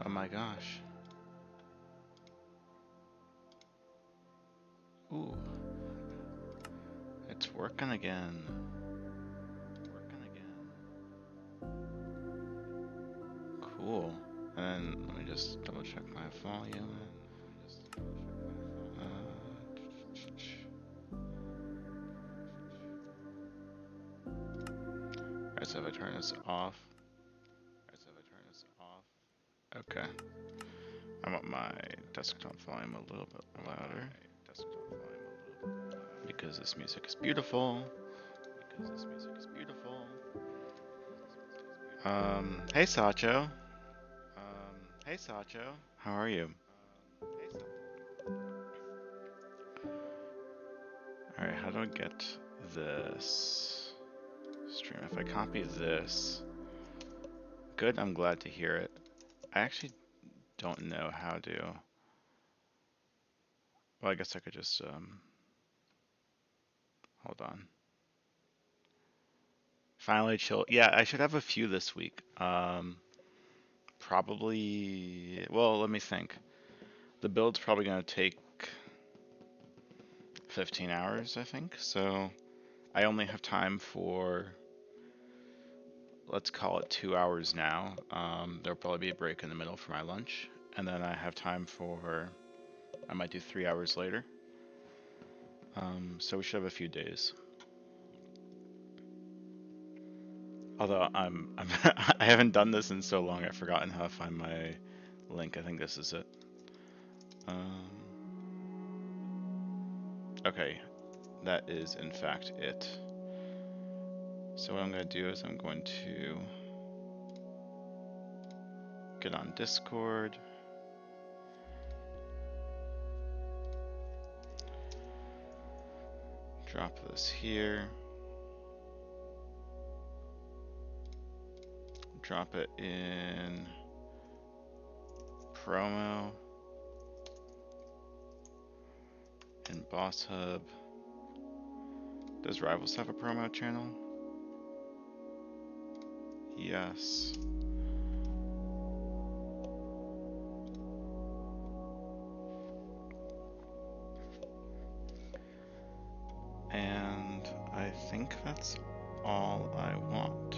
Oh my gosh. Ooh, it's working again. Cool. And then let me just double check my volume. Alright, so if I turn this off. Okay. I want my desktop volume a little bit louder. Because this music is beautiful. Hey Sacho. How are you? Alright, how do I get this stream? If I copy this, good, I'm glad to hear it. I actually don't know how to. Well, I guess I could just, hold on. Finally chill. Yeah, I should have a few this week. Probably, well, let me think. The build's probably going to take 15 hours, I think. So I only have time for, let's call it 2 hours now. There'll probably be a break in the middle for my lunch. And then I have time for, I might do 3 hours later. So we should have a few days. Although I haven't done this in so long, I've forgotten how to find my link. I think this is it. Okay, that is in fact it. So what I'm going to do is I'm going to get on Discord. Drop this here. Drop it in promo. In Boss Hub. Does Rivals have a promo channel? Yes. And I think that's all I want.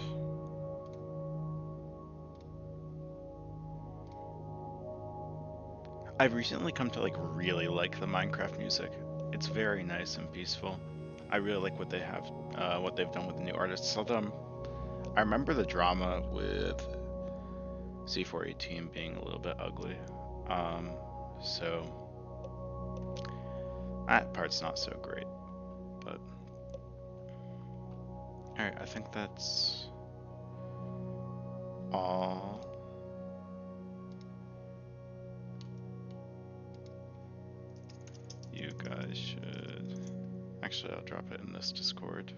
I've recently come to really like the Minecraft music. It's very nice and peaceful. I really like what they have, what they've done with the new artists. Although I remember the drama with C418 being a little bit ugly. So that part's not so great. But alright, I think that's all. You guys should. Actually, I'll drop it in this Discord.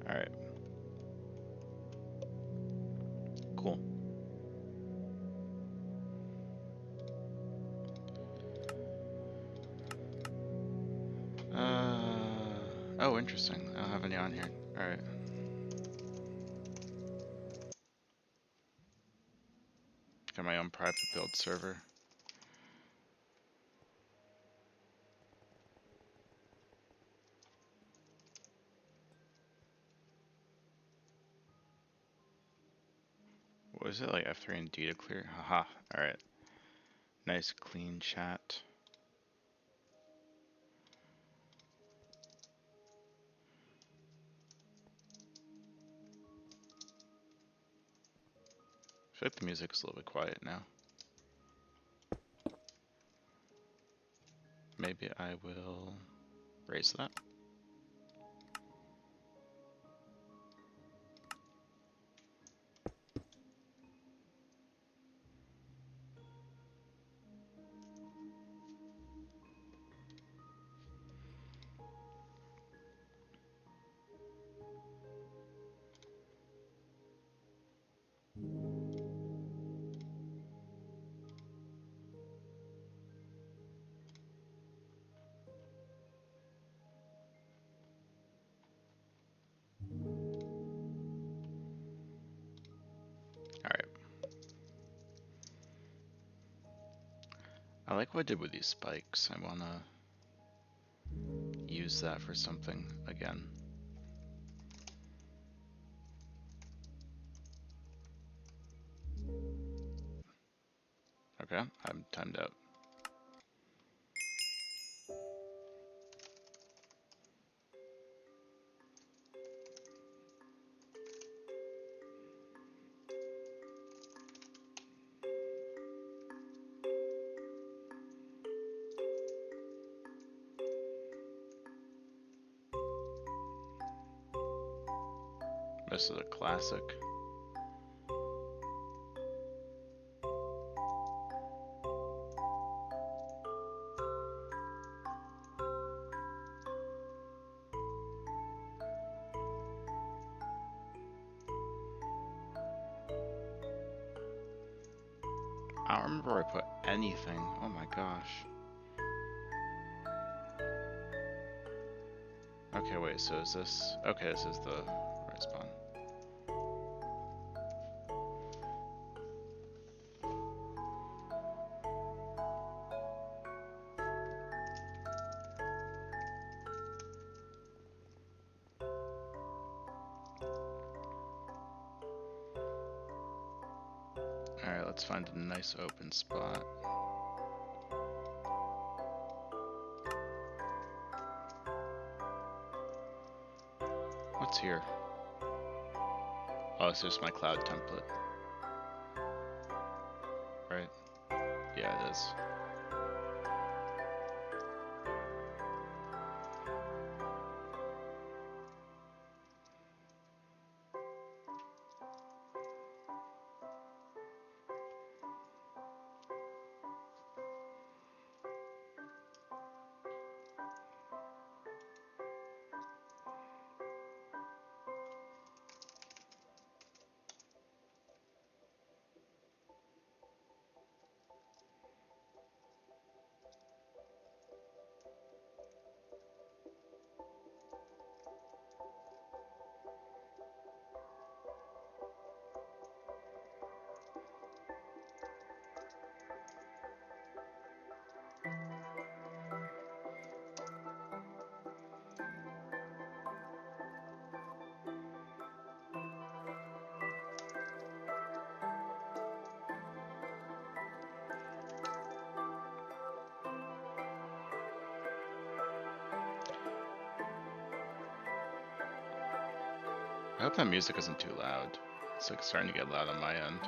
Alright. Cool. Oh, interesting. I don't have any on here. Alright. Got my own private build server. What is it, like F3 and D to clear? Haha, alright. Nice clean chat. I feel like the music's a little bit quiet now. Maybe I will raise that. I like what I did with these spikes. I want to use that for something again. Okay, I'm timed out. This is a classic. I don't remember where I put anything. Oh my gosh. Okay, wait, so is this... Okay, this is the right spawn. Alright, let's find a nice open spot. What's here? Oh, it's just my cloud template. Right? Yeah, it is. I hope that music isn't too loud. It's like starting to get loud on my end.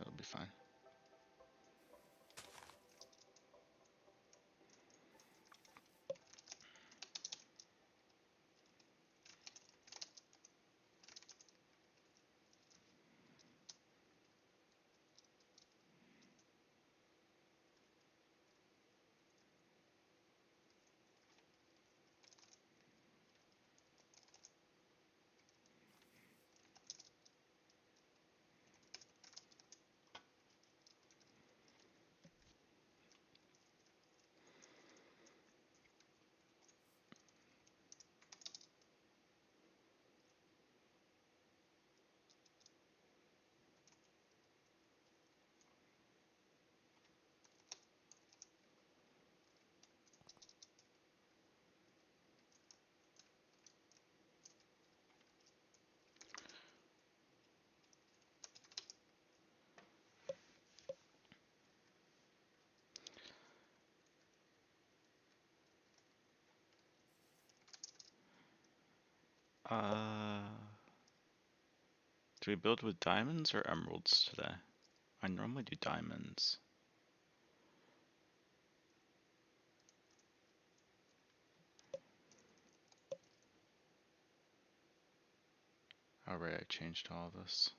It'll be fine. Do we build with diamonds or emeralds today? I normally do diamonds. Alright, I changed all this.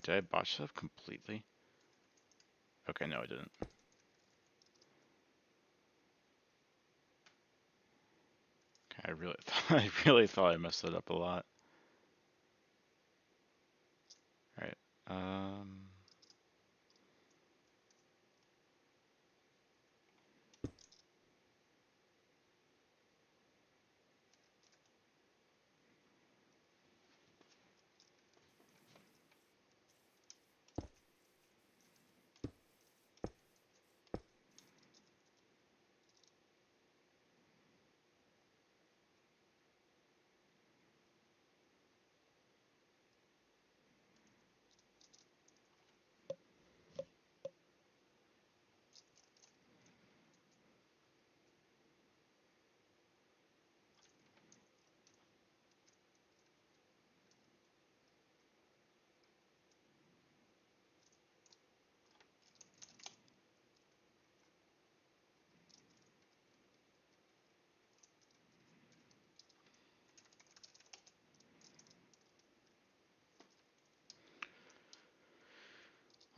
Wait, did I botch that completely? Okay, no, I didn't. Okay, I really thought I messed it up a lot. All right.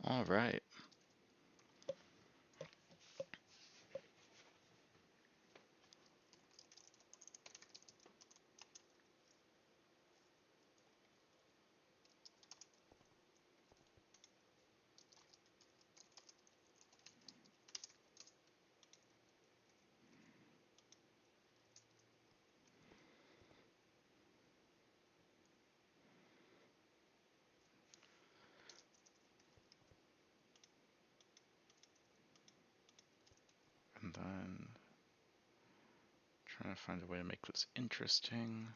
All right. And then trying to find a way to make this interesting.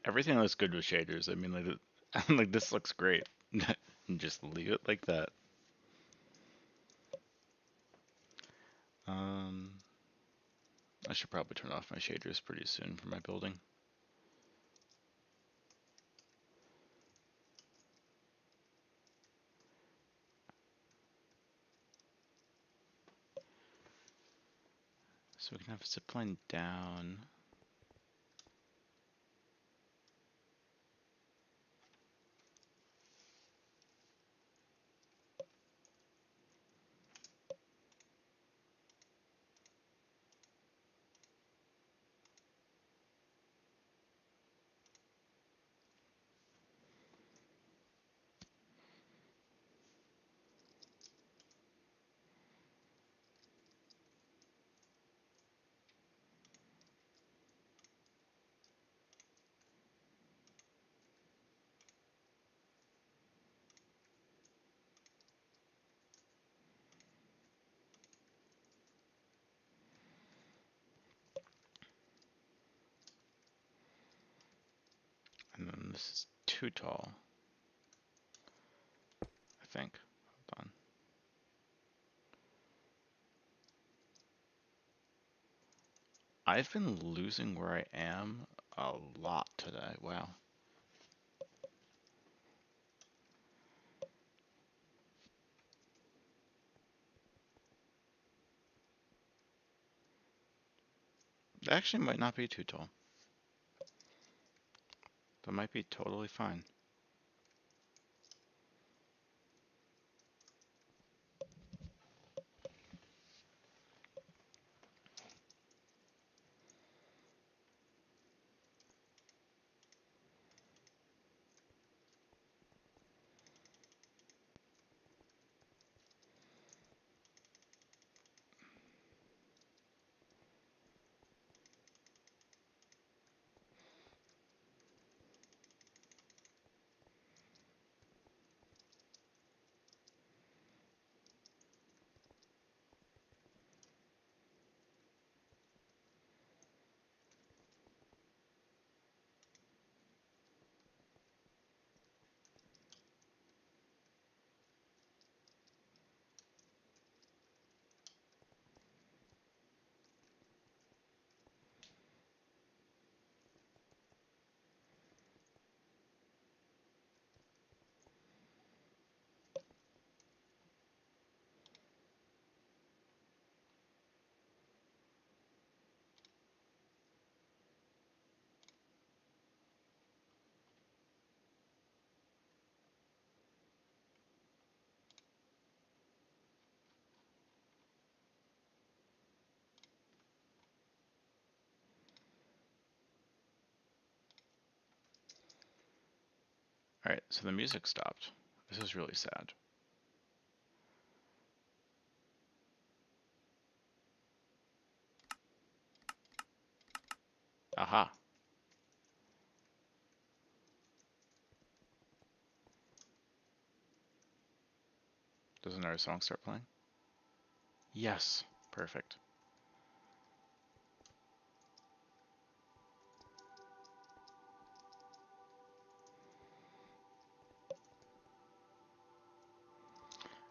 Everything looks good with shaders. I mean, like this looks great. And just leave it like that. Um, I should probably turn off my shaders pretty soon for my building. So we can have a zipline down. And then this is too tall, I think. Hold on. I've been losing where I am a lot today. Wow. That actually might not be too tall. That might be totally fine. Alright, so the music stopped. This is really sad. Aha. Does another song start playing? Yes. Perfect.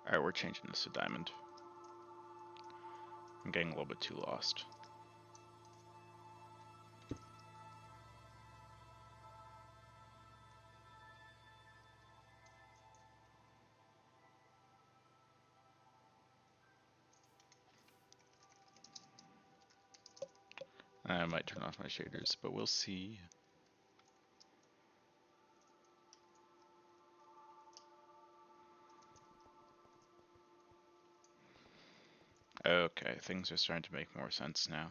Alright, we're changing this to diamond. I'm getting a little bit too lost. I might turn off my shaders, but we'll see. Okay, things are starting to make more sense now.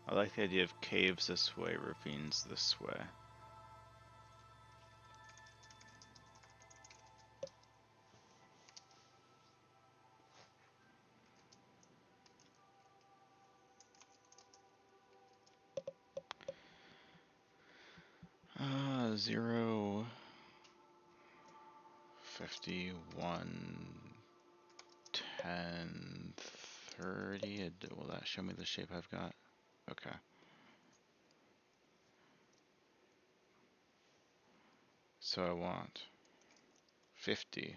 I like the idea of caves this way, ravines this way. Zero, 51, 10, 30. Will that show me the shape I've got? Okay. So I want 50.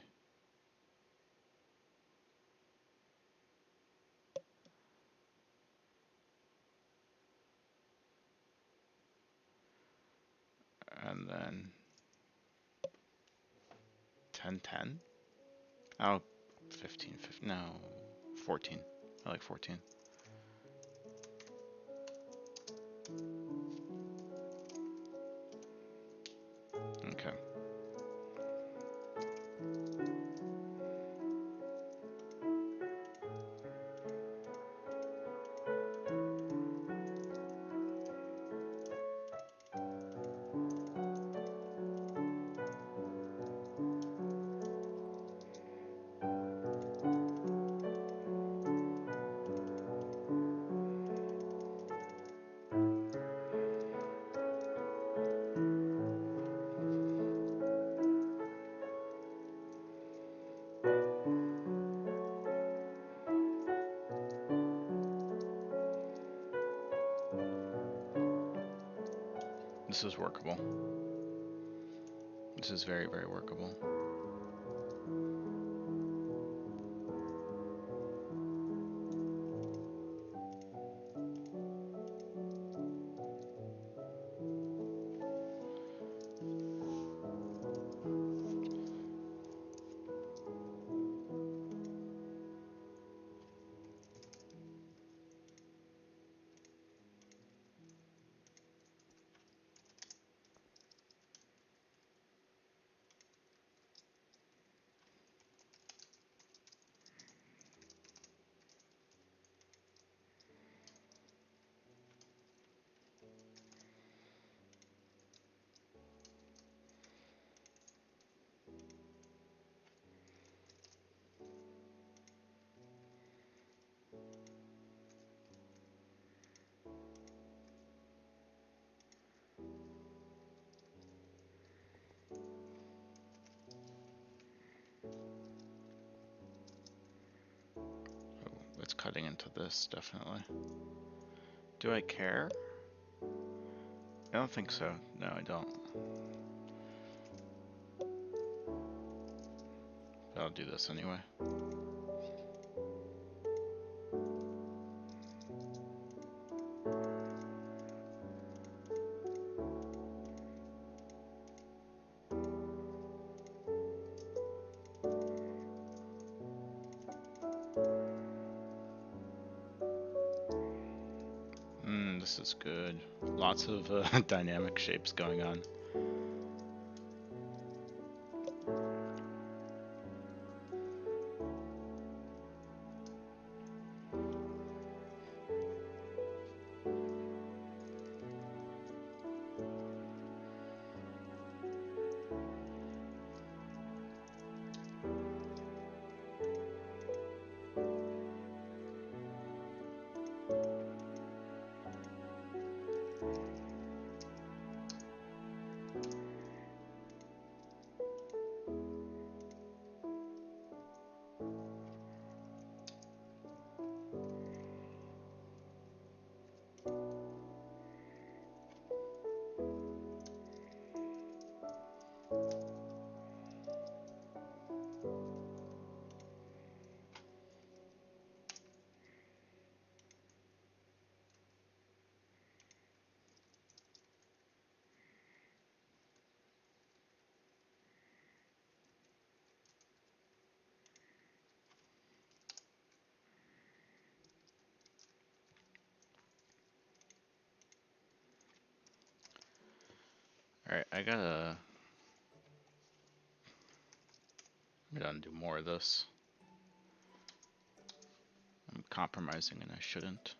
And then 10, 10? Oh, 15, 15, no, 14. I like 14. Okay. This is workable. This is very, very workable. It's cutting into this, definitely. Do I care? I don't think so. No, I don't. But I'll do this anyway. This is good. Lots of dynamic shapes going on. Alright, I'm gonna undo more of this. I'm compromising and I shouldn't.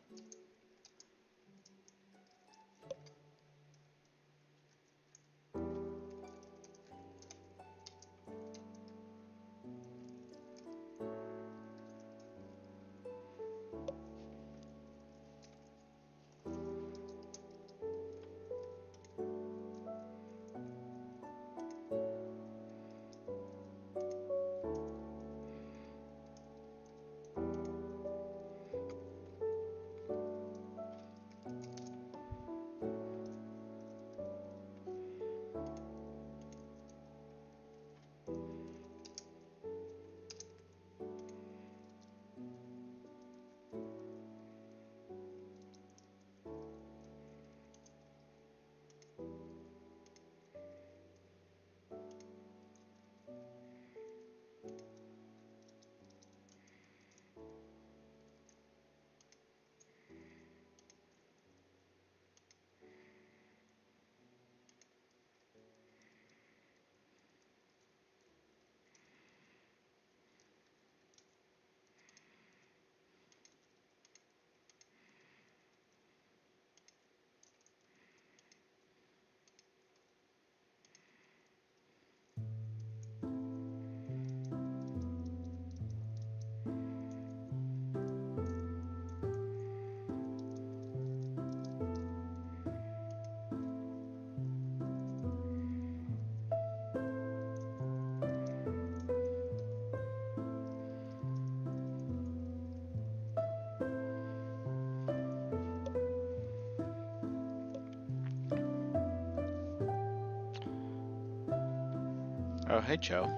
Oh, hey Joe.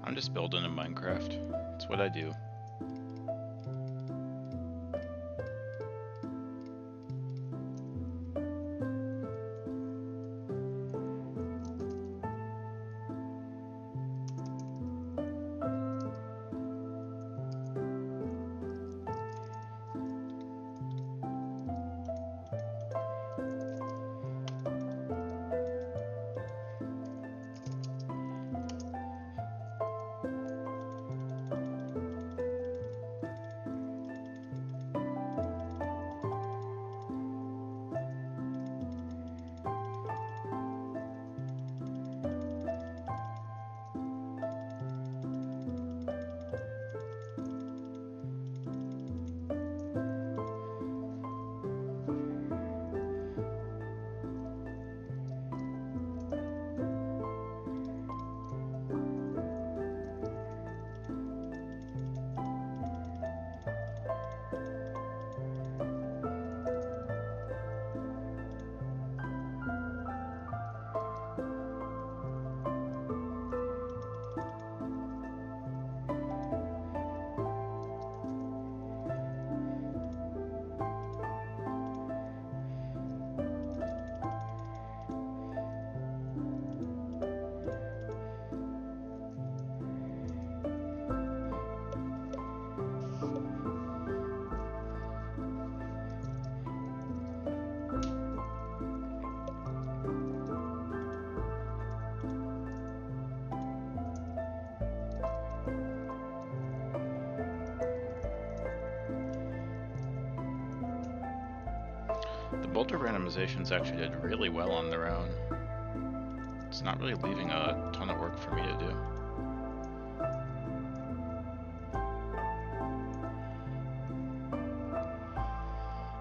I'm just building in Minecraft. That's what I do. Boulder randomizations actually did really well on their own. It's not really leaving a ton of work for me to do.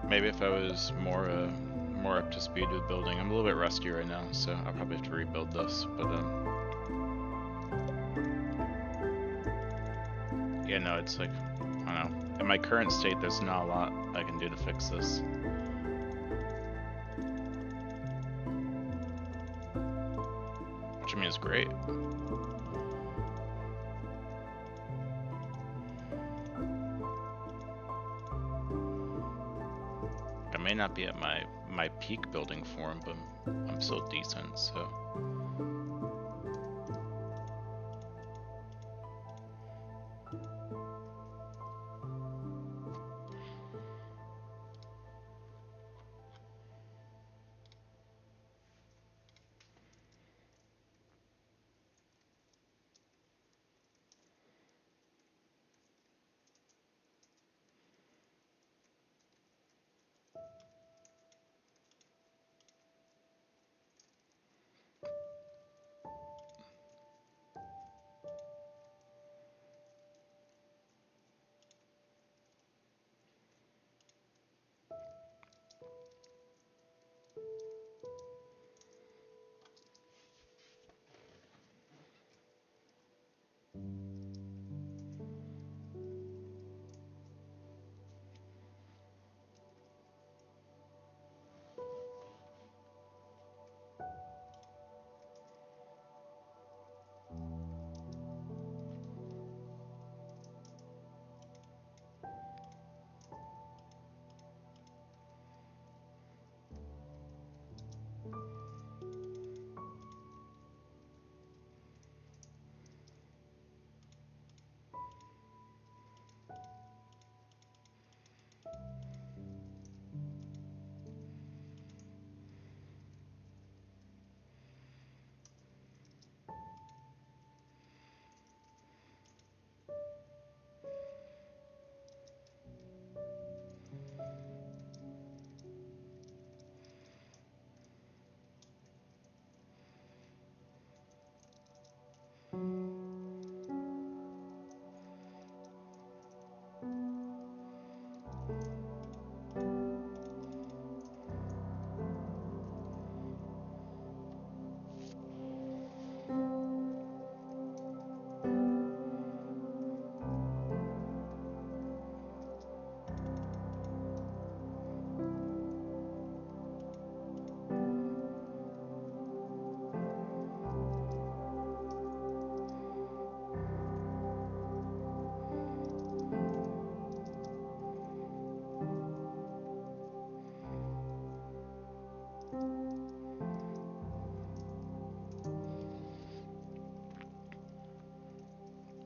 Maybe if I was more up to speed with building. I'm a little bit rusty right now, so I'll probably have to rebuild this. But yeah, no, it's like, I don't know. In my current state, there's not a lot I can do to fix this. Which I mean is great. I may not be at my peak building form, but I'm still decent, so.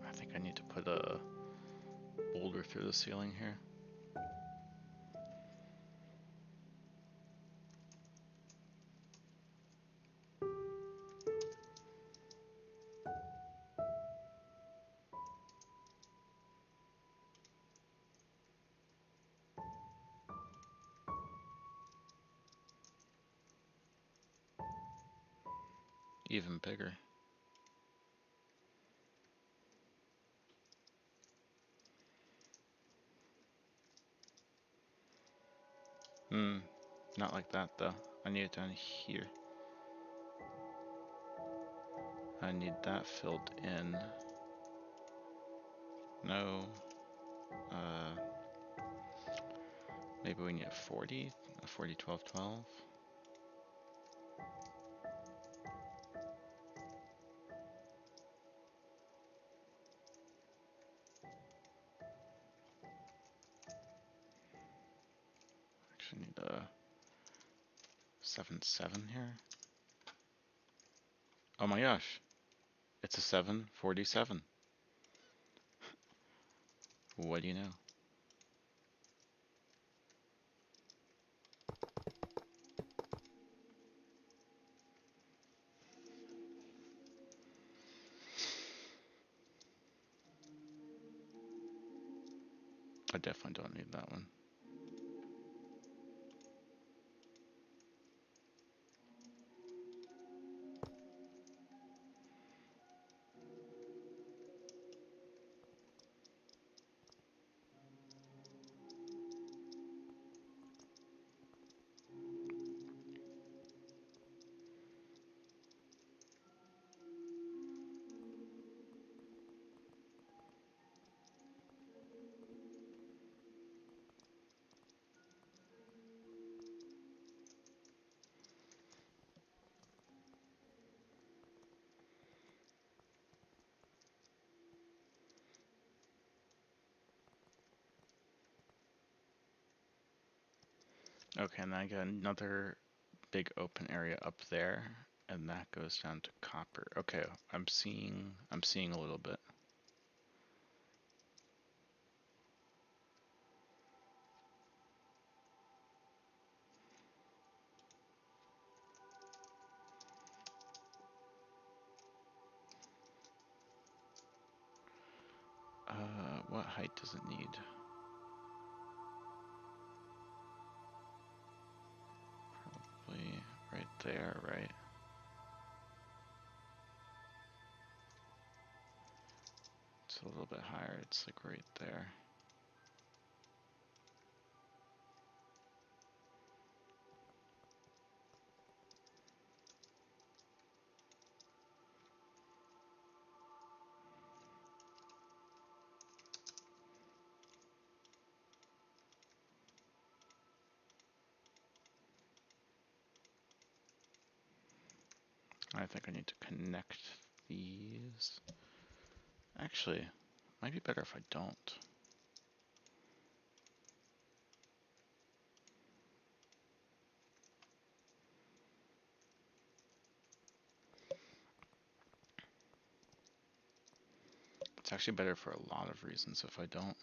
I think I need to put a boulder through the ceiling here. Even bigger. Not like that though. I need it down here. I need that filled in. No. Maybe we need a 40? A 40, 12, 12? Actually need a 7, 7 here. Oh my gosh. It's a 7, 47. What do you know? I definitely don't need that one. Okay, and then I got another big open area up there, and that goes down to copper. Okay, I'm seeing a little bit. What height does it need? Probably right there, right? It's a little bit higher. It's like right there. I think I need to connect these. Actually, might be better if I don't. It's actually better for a lot of reasons if I don't.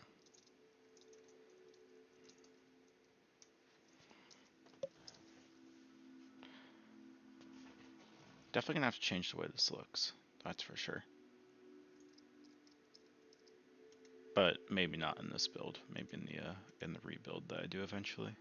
Definitely gonna have to change the way this looks. That's for sure. But maybe not in this build. Maybe in the rebuild that I do eventually.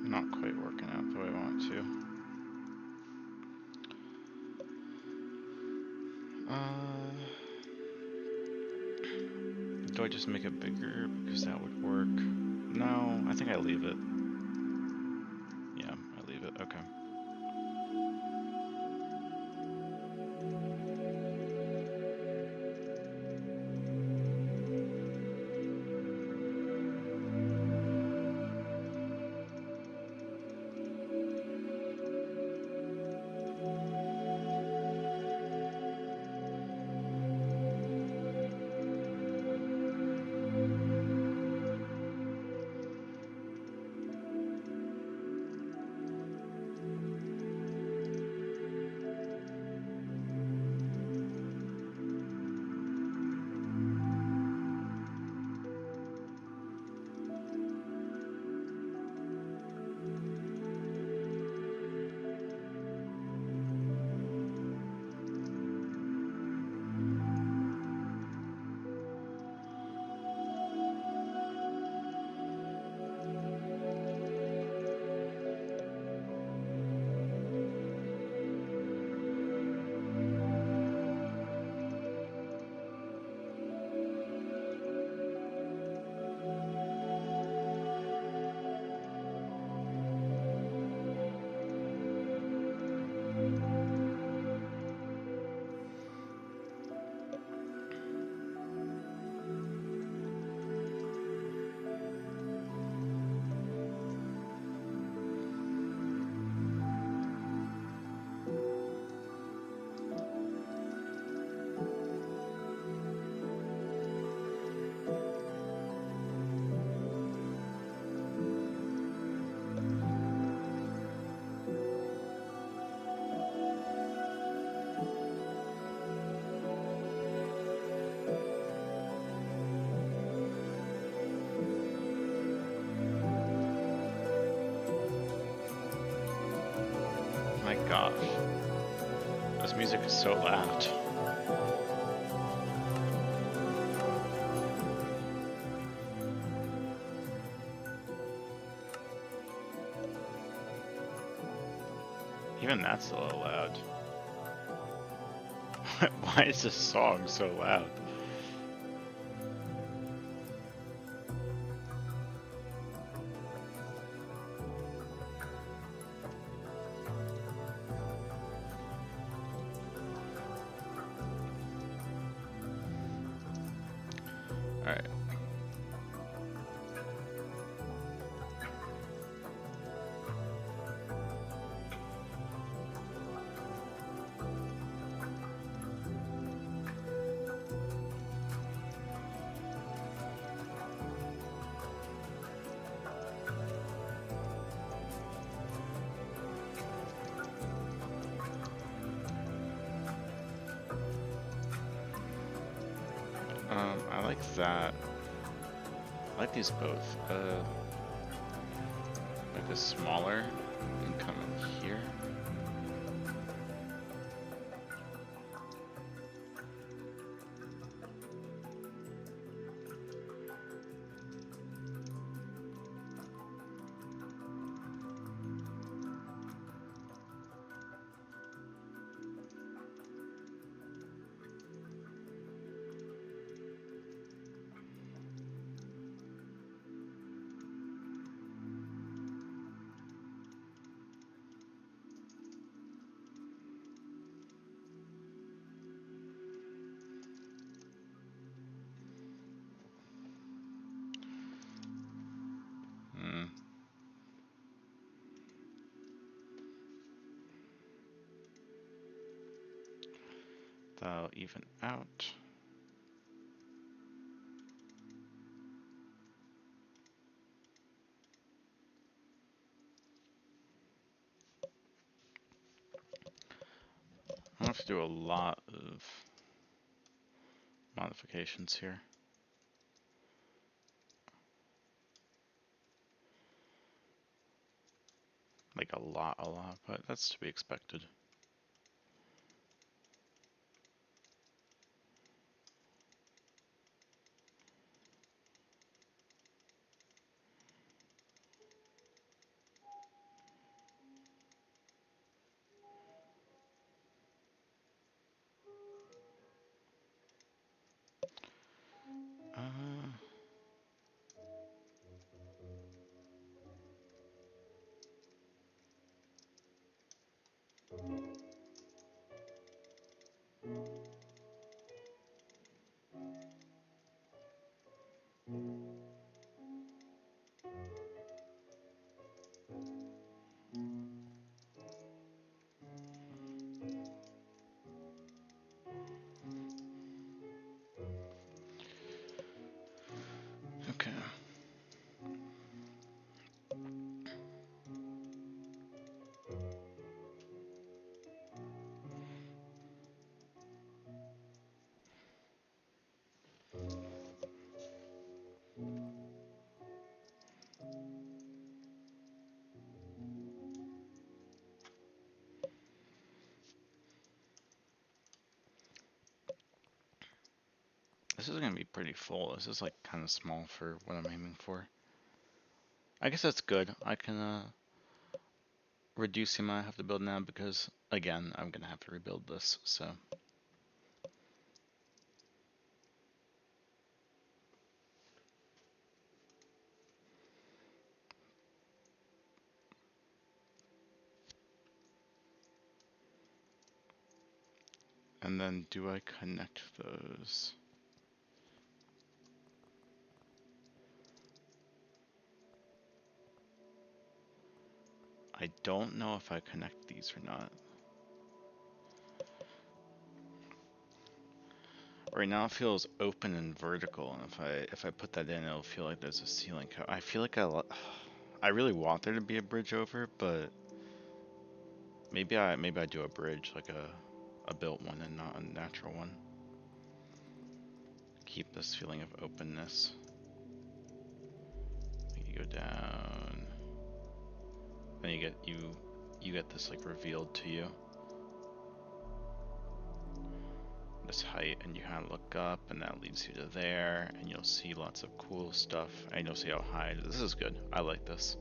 Not quite working out the way I want to. Do I just make it bigger because that would work? No, I think I leave it. Yeah, I leave it. Okay. My gosh. This music is so loud. Even that's a little loud. Why is this song so loud? Alright. I like that. I like these both. Like this smaller and come in here. That'll even out. I have to do a lot of modifications here. Like a lot, but that's to be expected. Okay. This is gonna be pretty full. This is like kind of small for what I'm aiming for. I guess that's good. I can reduce the amount I have to build now because, again, I'm gonna have to rebuild this, so. And then do I connect those? I don't know if I connect these or not. Right now it feels open and vertical, and if I put that in, it'll feel like there's a ceiling. I feel like I really want there to be a bridge over, but maybe I do a bridge, like a built one and not a natural one. Keep this feeling of openness. You go down, then you you get this like revealed to you. This height, and you kind of look up, and that leads you to there, and you'll see lots of cool stuff, and you'll see how high. This is good. I like this.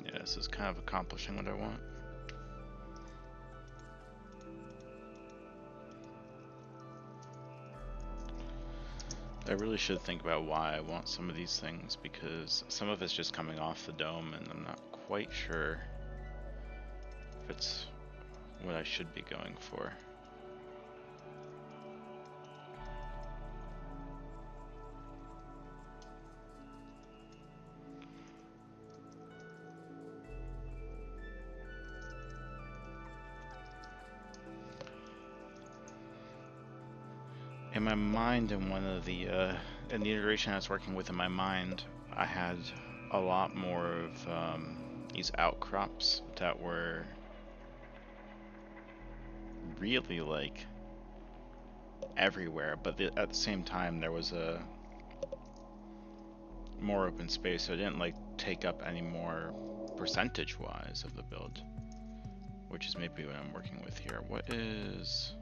Yeah, this is kind of accomplishing what I want. I really should think about why I want some of these things, because some of it's just coming off the dome and I'm not quite sure if it's what I should be going for. In my mind, in one of the in the iteration I was working with in my mind, I had a lot more of these outcrops that were really like everywhere, but at the same time there was a more open space, so it didn't like take up any more percentage-wise of the build, which is maybe what I'm working with here. What is...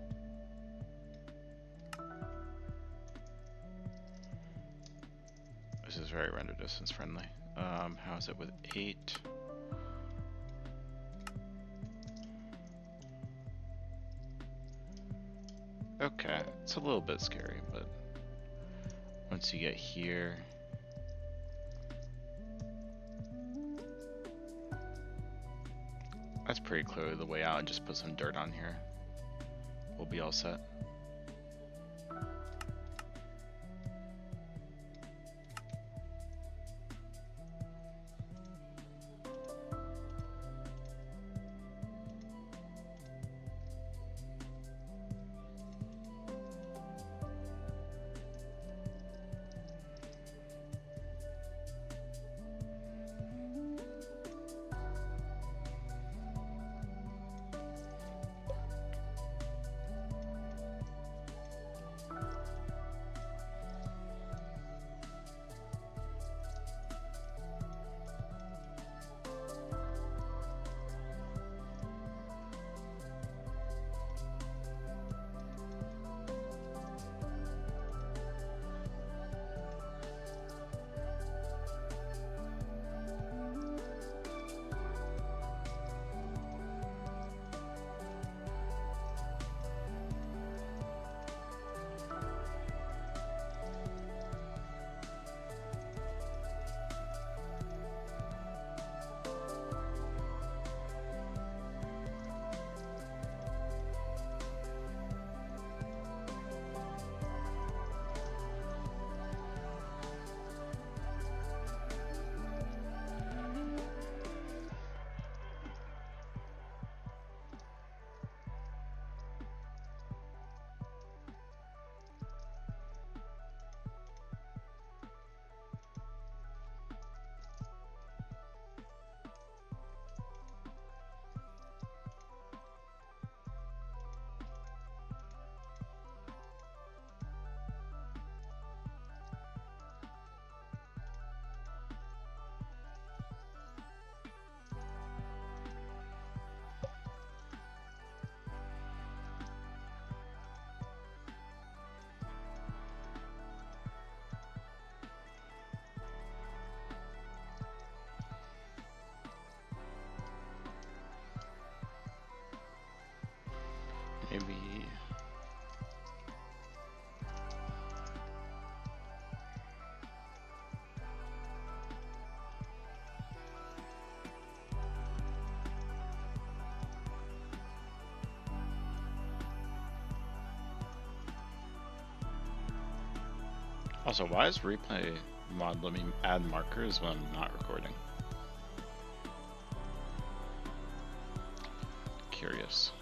This is very render distance friendly. How is it with 8? Okay, it's a little bit scary, but once you get here, that's pretty clearly the way out. And just put some dirt on here. We'll be all set. Also, why is replay mod let me add markers when I'm not recording? Curious.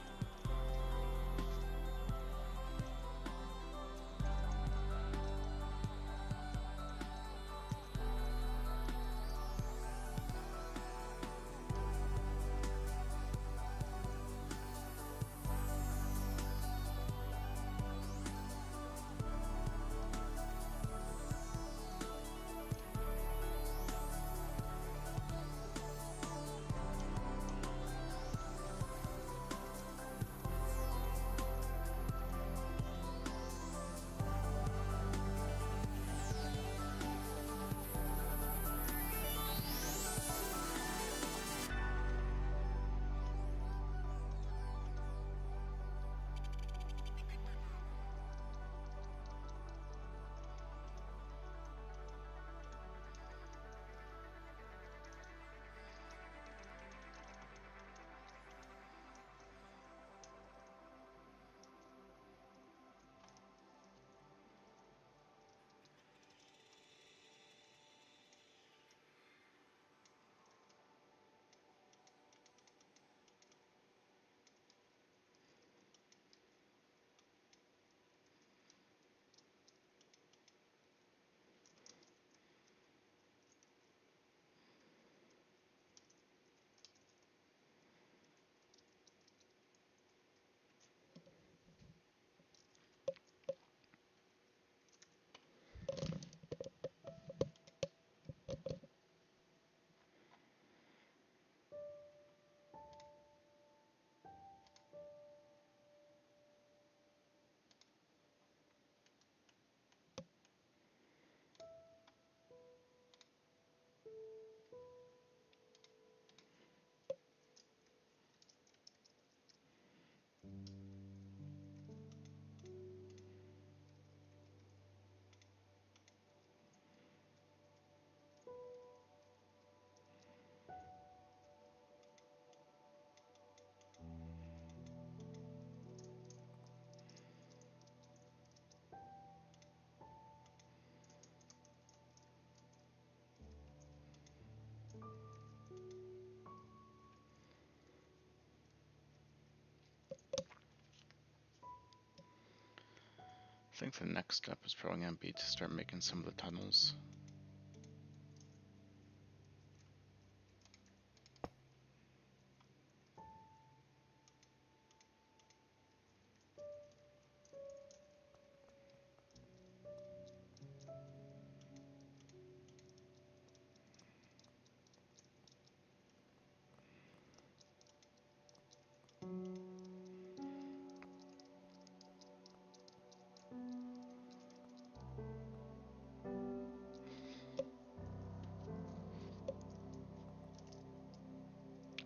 I think the next step is probably going to be to start making some of the tunnels.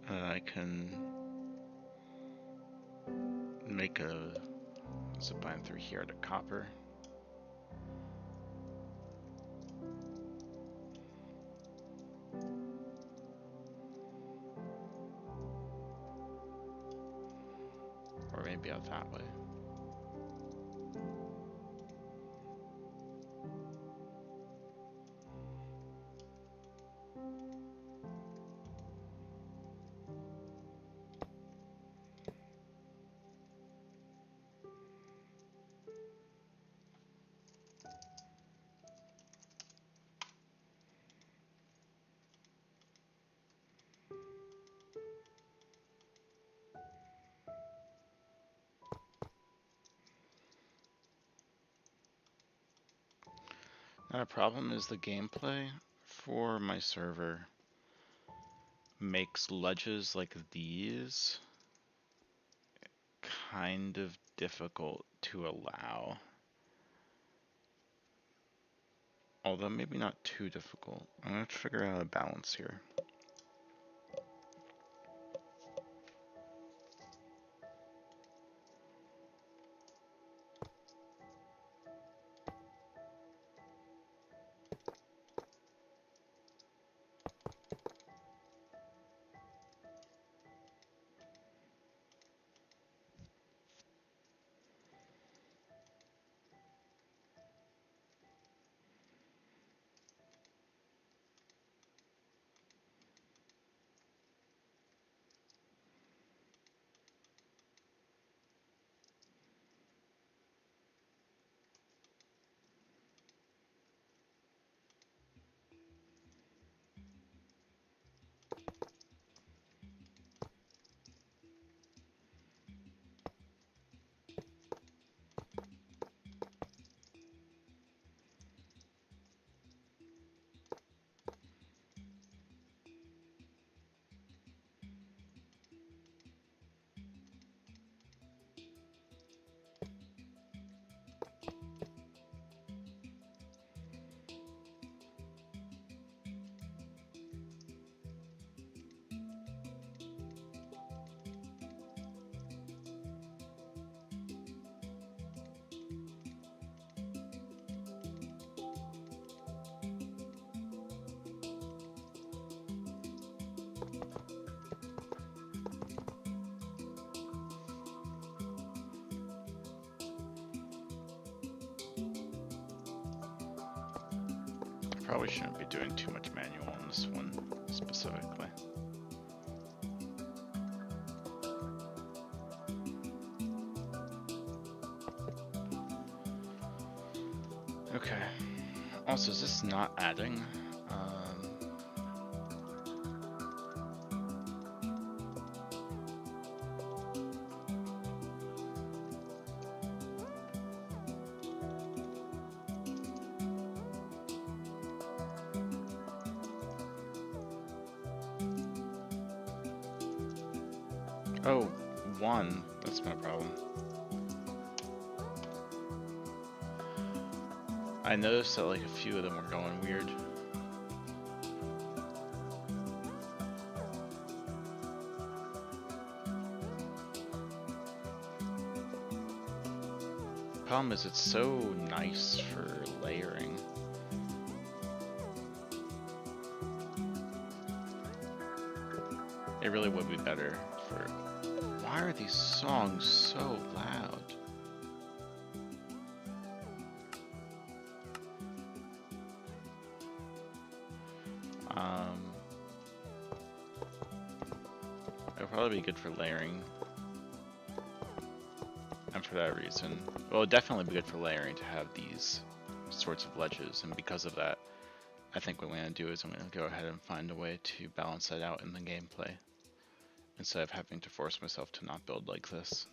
And I can make a zipline through here to copper. Or maybe out that way. Now the problem is the gameplay for my server makes ledges like these kind of difficult to allow. Although maybe not too difficult. I'm going to figure out a balance here. probably shouldn't be doing too much manual on this one specifically. Okay. Also, is this not adding? Oh, one. That's my problem. I noticed that like a few of them were going weird. Problem is, it's so nice for layering. It really would be better for... Why are these songs so loud? It'll probably be good for layering. And for that reason, well, it'll definitely be good for layering to have these sorts of ledges, and because of that, I think what I'm going to do is I'm going to go ahead and find a way to balance that out in the gameplay, instead of having to force myself to not build like this.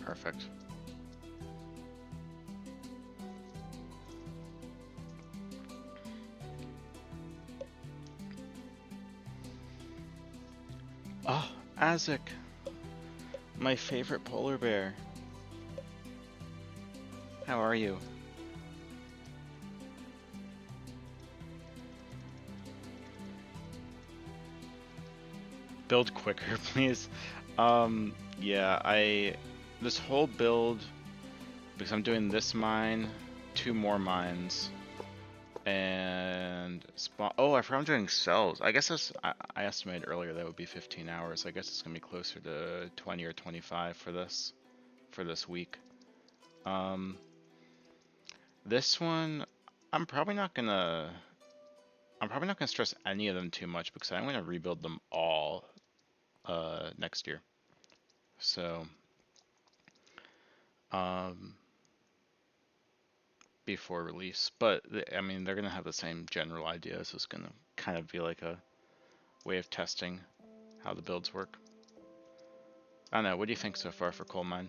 Perfect. Oh, Azek, my favorite polar bear. How are you? Build quicker, please. Yeah, this whole build, because I'm doing this mine, 2 more mines, and spawn. Oh, I forgot I'm doing cells. I guess I estimated earlier that would be 15 hours. I guess it's gonna be closer to 20 or 25 for this week. This one, I'm probably not gonna stress any of them too much, because I'm gonna rebuild them all next year. So before release, but I mean, they're gonna have the same general idea, so it's gonna kind of be like a way of testing how the builds work. I don't know, what do you think so far for coal mine?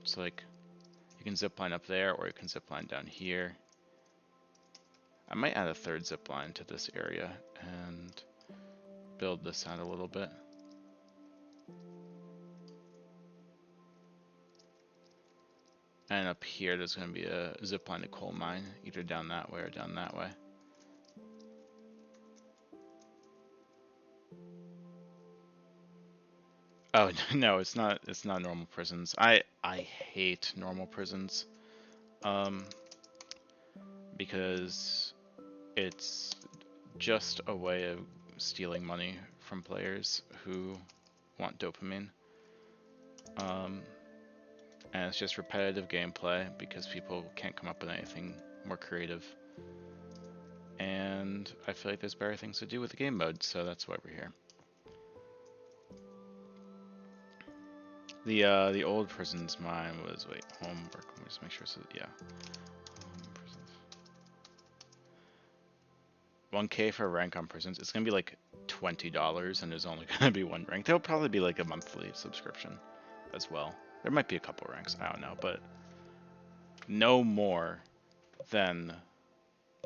It's like, you can zipline up there, or you can zipline down here. I might add a 3rd zipline to this area and build this out a little bit. And up here, there's going to be a zipline to coal mine, either down that way or down that way. Oh no, it's not. It's not normal prisons. I hate normal prisons. Um, because it's just a way of stealing money from players who want dopamine. Um, and it's just repetitive gameplay because people can't come up with anything more creative. And I feel like there's better things to do with the game mode, so that's why we're here. The old prisons mine was homework. Let me just make sure. So yeah, prisons. 1K for a rank on prisons. It's gonna be like $20, and there's only gonna be one rank. There'll probably be like a monthly subscription as well. There might be a couple ranks. I don't know, but no more than.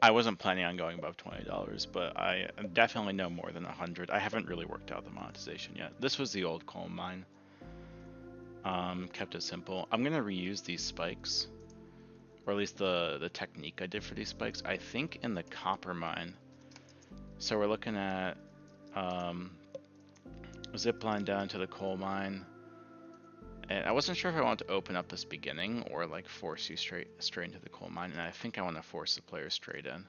I wasn't planning on going above $20, but I definitely know more than 100. I haven't really worked out the monetization yet. This was the old coal mine. Kept it simple. I'm gonna reuse these spikes, or at least the technique I did for these spikes. I think in the copper mine. So we're looking at zip line down to the coal mine. And I wasn't sure if I wanted to open up this beginning or like force you straight into the coal mine, and I think I want to force the player straight in.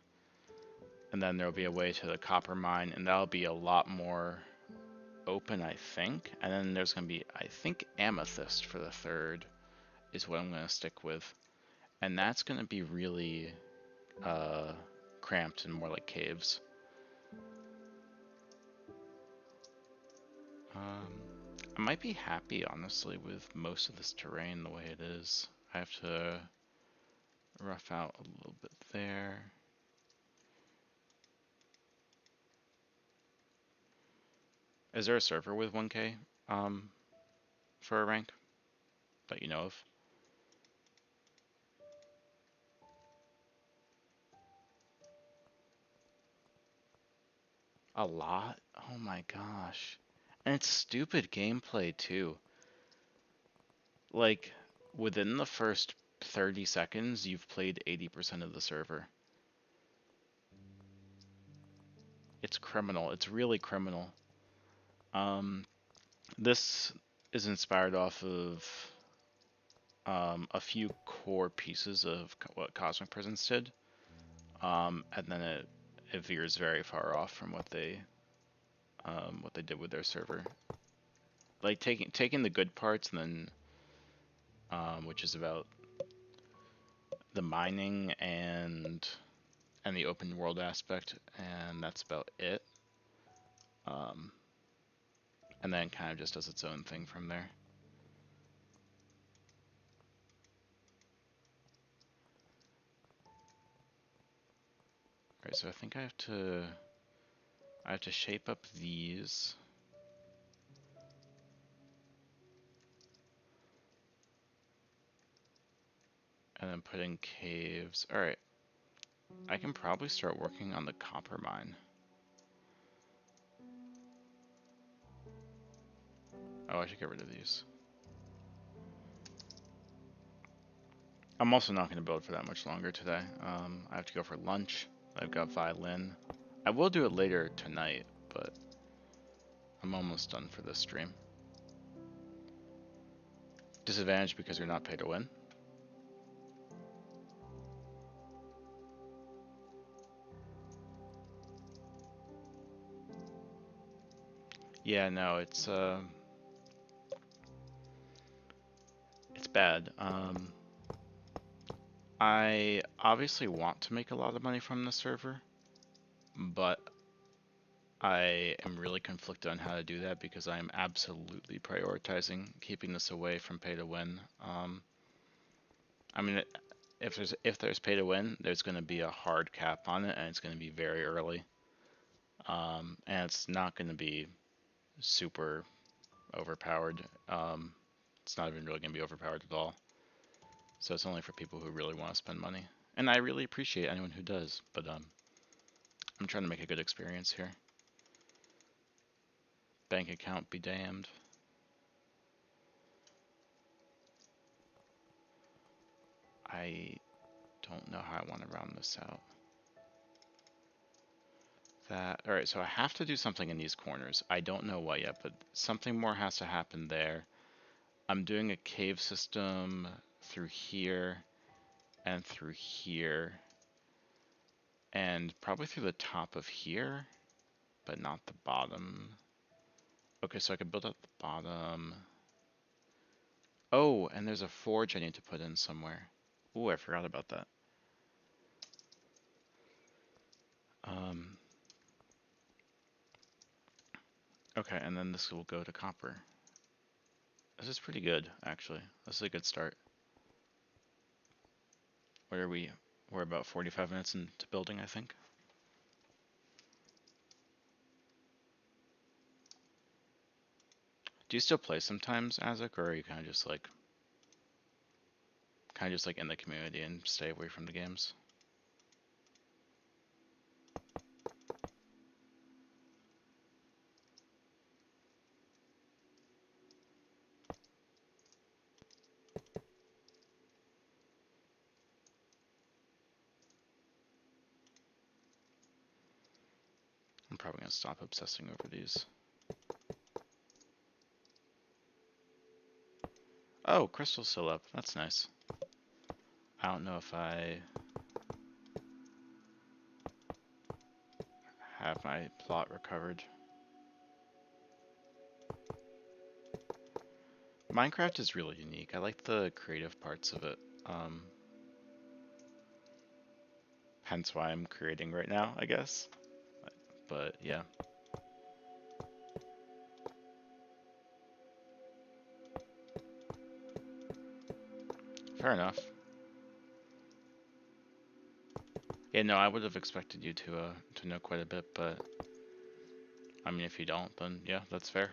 And then there'll be a way to the copper mine, and that'll be a lot more open, I think. And then there's going to be, I think, amethyst for the third is what I'm going to stick with. And that's going to be really cramped and more like caves. I might be happy, honestly, with most of this terrain the way it is. I have to rough out a little bit there. Is there a server with 1K for a rank that you know of? A lot? Oh my gosh. And it's stupid gameplay too. Like, within the first 30 seconds, you've played 80% of the server. It's criminal. It's really criminal. This is inspired off of a few core pieces of what Cosmic Prisons did. And then it veers very far off from what they did with their server. Like taking the good parts and then which is about the mining and the open world aspect, and that's about it. And then kind of just does its own thing from there. Alright, so I think I have to shape up these. And then put in caves. Alright. I can probably start working on the copper mine. Oh, I should get rid of these. I'm also not going to build for that much longer today. I have to go for lunch. I've got violin. I will do it later tonight, but I'm almost done for this stream. Disadvantage because you're not pay to win. Yeah, no, it's bad. I obviously want to make a lot of money from the server, but I am really conflicted on how to do that because I am absolutely prioritizing keeping this away from pay to win. I mean, if there's pay to win, there's going to be a hard cap on it, and it's going to be very early, and it's not going to be super overpowered. It's not even really going to be overpowered at all. So it's only for people who really want to spend money, and I really appreciate anyone who does. But I'm trying to make a good experience here. Bank account be damned. I don't know how I want to round this out. that. All right, so I have to do something in these corners. I don't know what yet, but something more has to happen there. I'm doing a cave system through here and through here and probably through the top of here, but not the bottom. Okay, so I could build up the bottom. Oh, and there's a forge I need to put in somewhere. Ooh, I forgot about that. Okay, and then this will go to copper. This is pretty good, actually. This is a good start. Where are we? We're about 45 minutes into building, I think. Do you still play sometimes, Azek, or are you kind of just like in the community and stay away from the games? I'm probably gonna stop obsessing over these. Oh, crystal's still up. That's nice. I don't know if I have my plot recovered. Minecraft is really unique. I like the creative parts of it. Hence why I'm creating right now, I guess. But yeah. Fair enough. Yeah, no, I would have expected you to know quite a bit, but I mean, if you don't, then yeah, that's fair.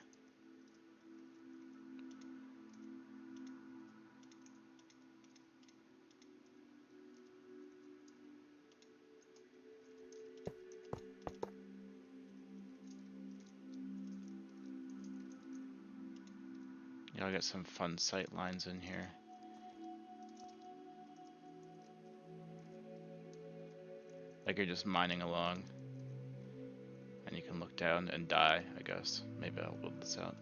Yeah, I'll get some fun sight lines in here. Like you're just mining along, and you can look down and die, I guess. Maybe I'll build this out.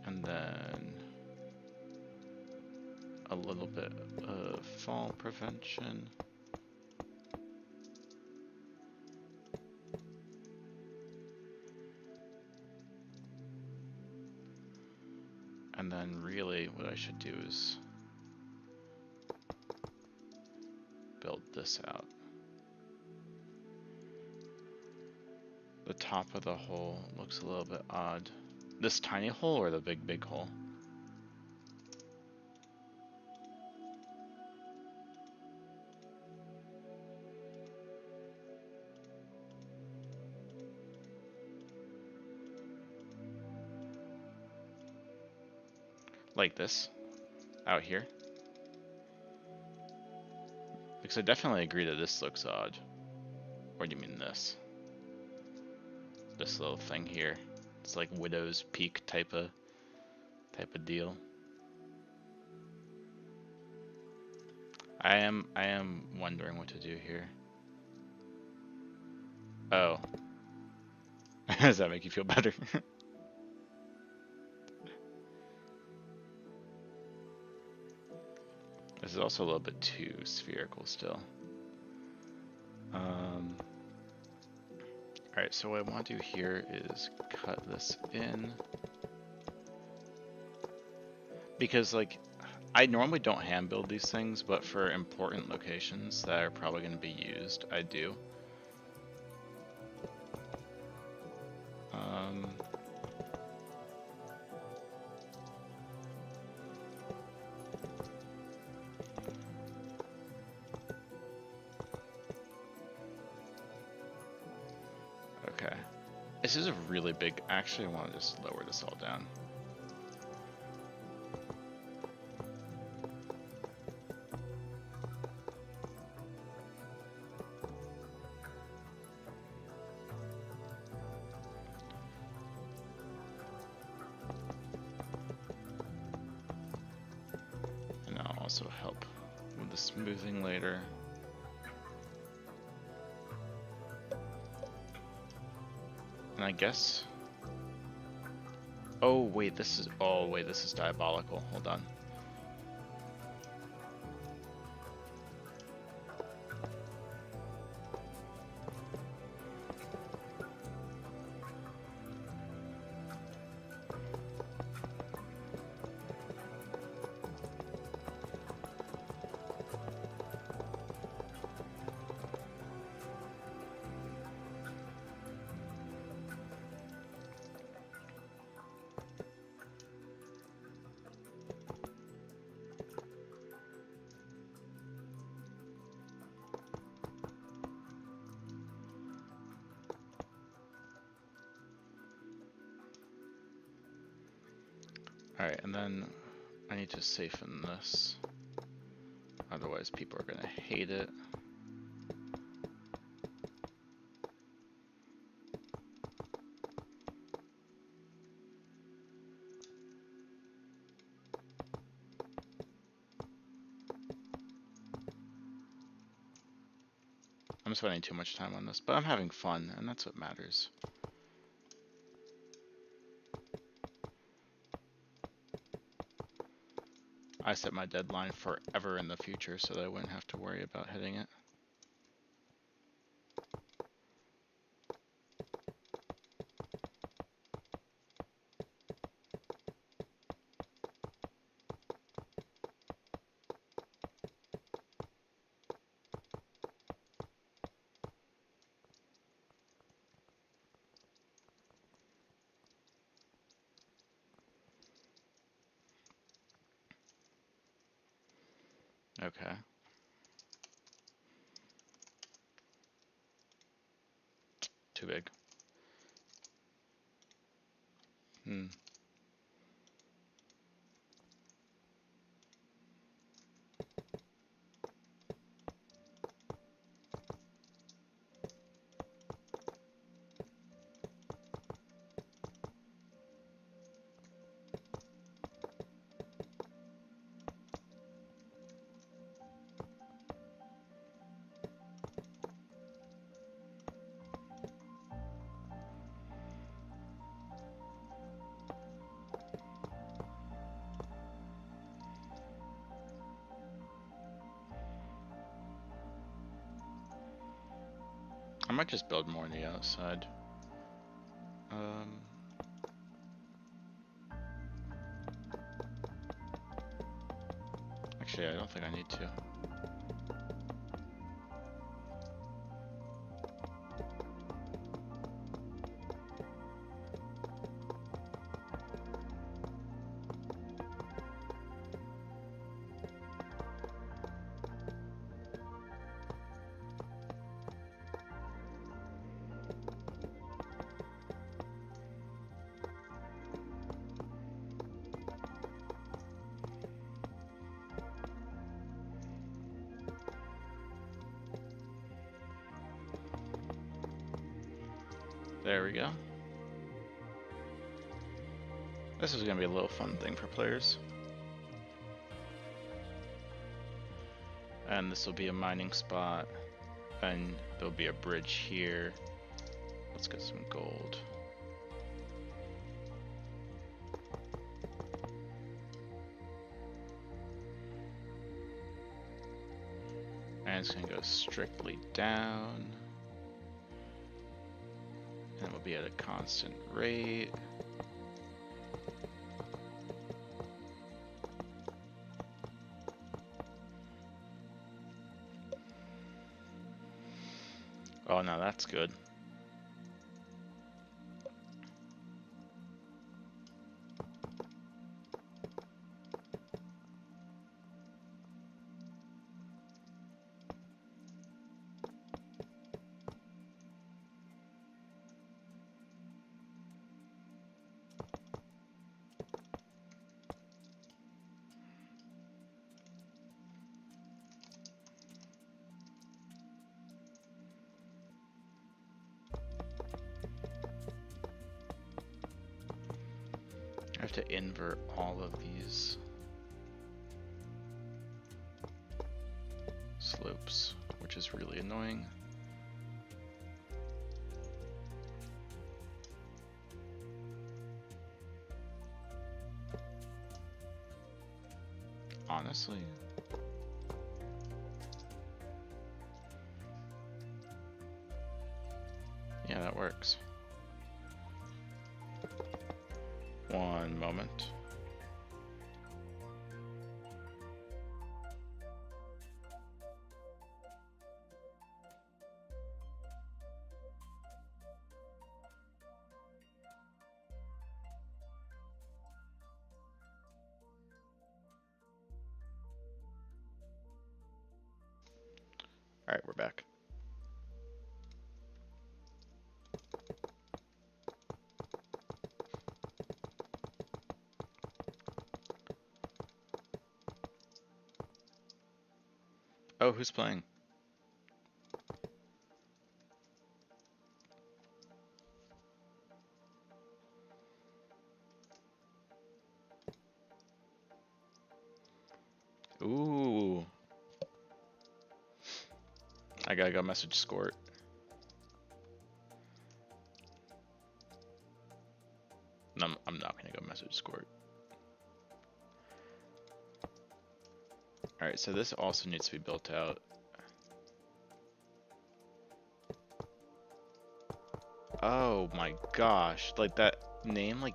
And then a little bit of fall prevention. And then really what I should do is build this out. The top of the hole looks a little bit odd. This tiny hole or the big hole? Like this, out here. Because I definitely agree that this looks odd. Or do you mean this? This little thing here. It's like Widow's Peak type of deal. I am wondering what to do here. Oh. Does that make you feel better? This is also a little bit too spherical still. Alright, so what I want to do here is cut this in. Because, like, I normally don't hand build these things, but for important locations that are probably going to be used, I do. Okay. This is a really big... Actually, I want to just lower this all down. this will help with the smoothing later. And I guess... Oh wait, this is diabolical. Hold on. Alright, and then I need to safeten this. Otherwise people are gonna hate it. I'm spending too much time on this, but I'm having fun, and that's what matters. I set my deadline forever in the future so that I wouldn't have to worry about hitting it. Okay. Too big. I might just build more on the outside. Actually, I don't think I need to. There we go. This is gonna be a little fun thing for players. And this will be a mining spot, and there'll be a bridge here. Let's get some gold. And it's gonna go strictly down. And we'll be at a constant rate. Oh, now that's good. I have to invert all of these. scopes, which is really annoying. Honestly. Yeah, that works. One moment. Alright, we're back. Oh, who's playing? Ooh. I gotta go message Scort. No, I'm not gonna go message Scort. Alright, so this also needs to be built out. Oh my gosh, like that name like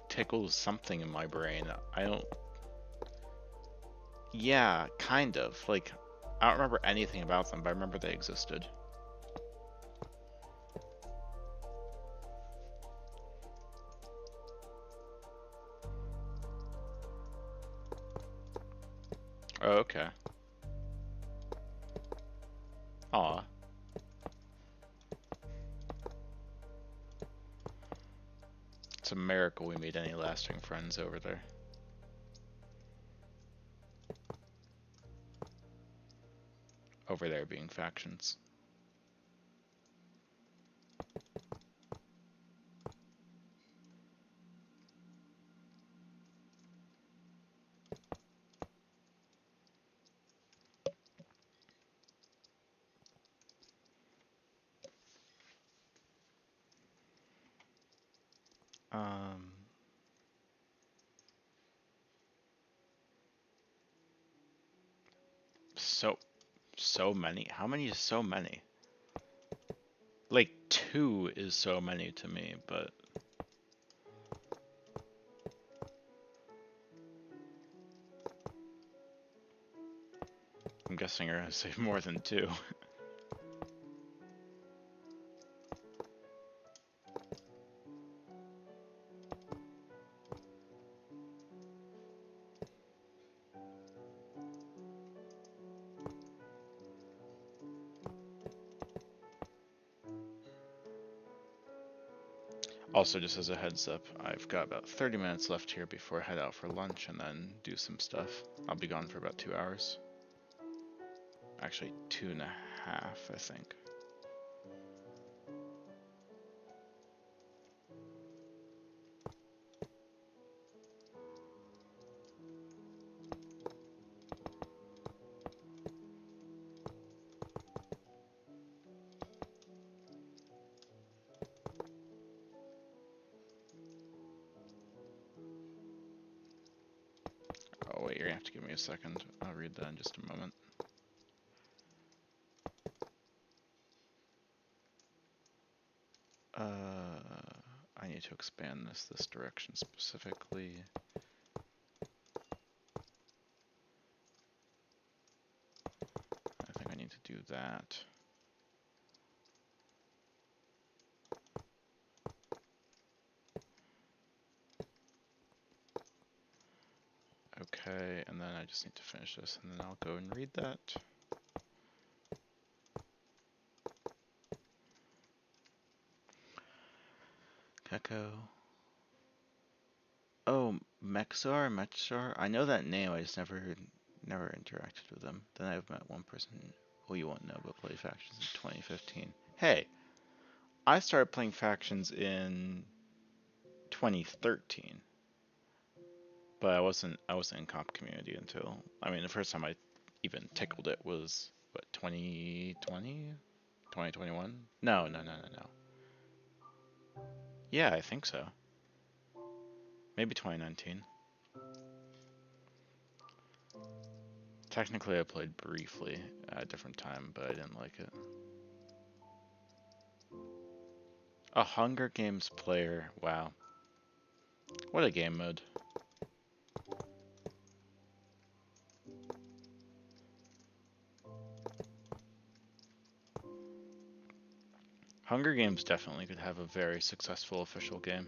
tickles something in my brain. I don't... Yeah, kind of. Like, I don't remember anything about them, but I remember they existed. Oh, okay. Aw. It's a miracle we made any lasting friends over there. Over there being factions. Um... So many? How many is so many? Like, 2 is so many to me, but... I'm guessing you're gonna say more than 2. Also, just as a heads up, I've got about 30 minutes left here before I head out for lunch and then do some stuff. I'll be gone for about 2 hours. Actually, 2.5, I think. Oh wait, you're gonna have to give me a second. I'll read that in just a moment. I need to expand this direction specifically. I think I need to do that. Okay, and then I just need to finish this, and then I'll go and read that. Gecko. Oh, Mexar? I know that name, I just never interacted with them. Then I've met one person who you won't know, but played factions in 2015. Hey, I started playing factions in 2013. But I wasn't in comp community until, I mean, the first time I even tickled it was what, 2020? 2021? No, no, no, no, no. Yeah, I think so. Maybe 2019. Technically, I played briefly at a different time, but I didn't like it. A Hunger Games player. Wow. What a game mode. Hunger Games definitely could have a very successful official game.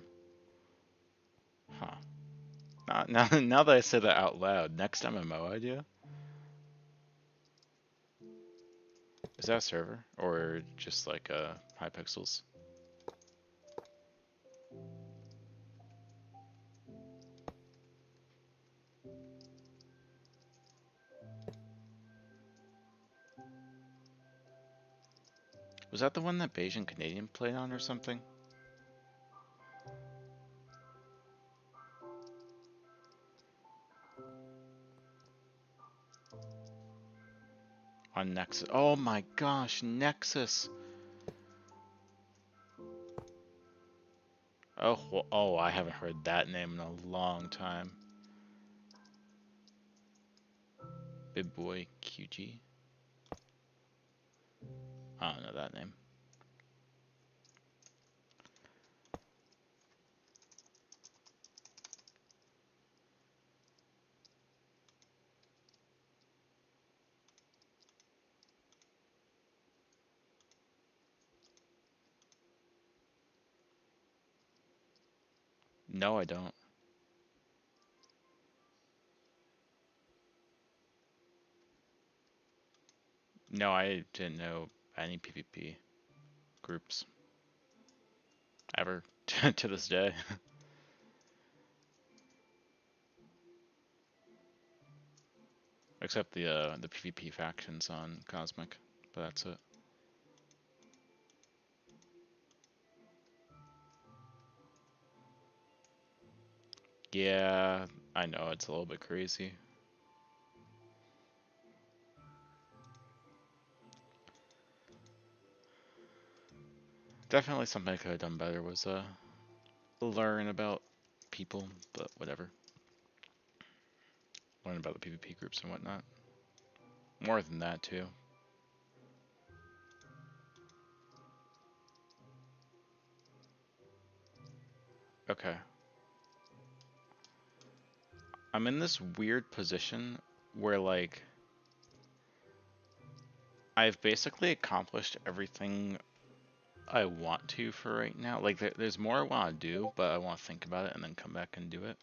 Huh. Now that I say that out loud, next MMO idea? Is that a server? Or just like Hypixels? Was that the one that Bayesian Canadian played on or something? On Nexus. Oh my gosh, Nexus! Oh, I haven't heard that name in a long time. Big Boy QG? I don't know that name. No, I don't. No, I didn't know any PvP groups. Ever. To this day. Except the PvP factions on Cosmic. But that's it. Yeah, I know, it's a little bit crazy. Definitely something I could have done better was learn about people, but whatever. Learn about the PvP groups and whatnot. More than that too. Okay. I'm in this weird position where like I've basically accomplished everything I want to for right now. Like there's more I want to do, but I want to think about it and then come back and do it.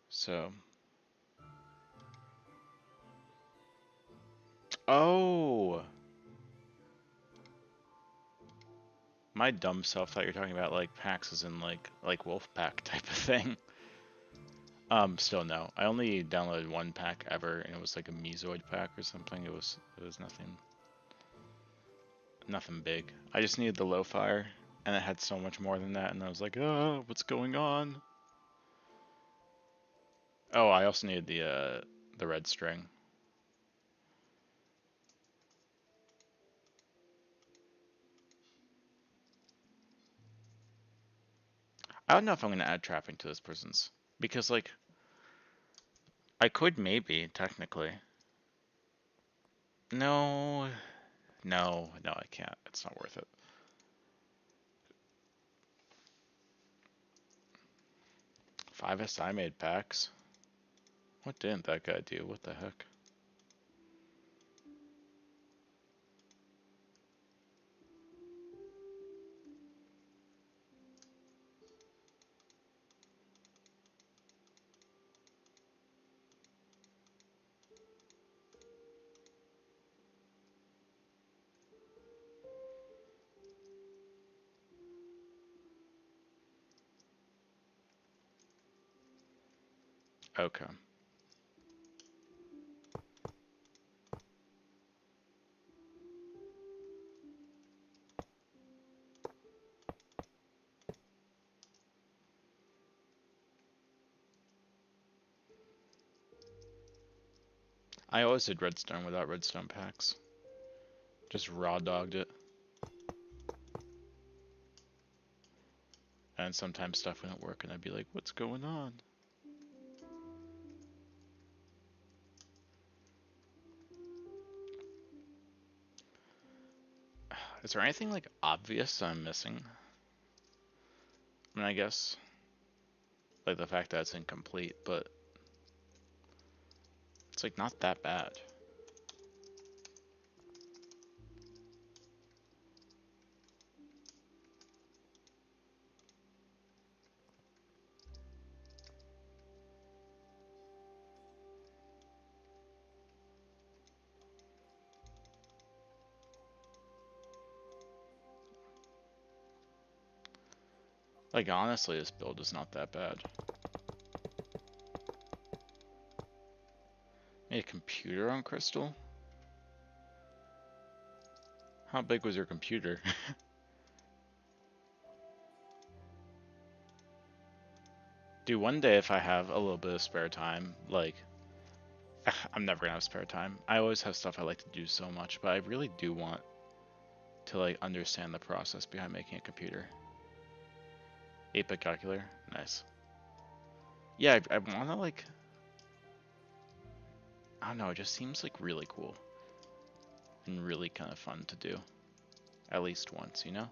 So, oh, my dumb self thought you're talking about like packs as in like wolf pack type of thing. Still no. I only downloaded one pack ever, and it was like a Mesoid pack or something. It was nothing big. I just needed the low fire, and it had so much more than that, and I was like, oh, what's going on? Oh, I also needed the red string. I don't know if I'm gonna add trapping to this person's because like I could maybe technically. No, no, I can't. It's not worth it. 5SI made packs. What didn't that guy do? What the heck? Okay. I always did redstone without redstone packs. Just raw dogged it. And sometimes stuff wouldn't work and I'd be like, what's going on? Is there anything like obvious I'm missing? I mean, I guess like the fact that it's incomplete, but it's like not that bad. Like honestly, this build is not that bad. Made a computer on Crystal? How big was your computer? Dude, one day if I have a little bit of spare time, like, I'm never gonna have spare time. I always have stuff I like to do so much, but I really do want to like understand the process behind making a computer. 8-bit calculator, nice. Yeah, I wanna like, I don't know, it just seems like really cool. And really kind of fun to do. At least once, you know?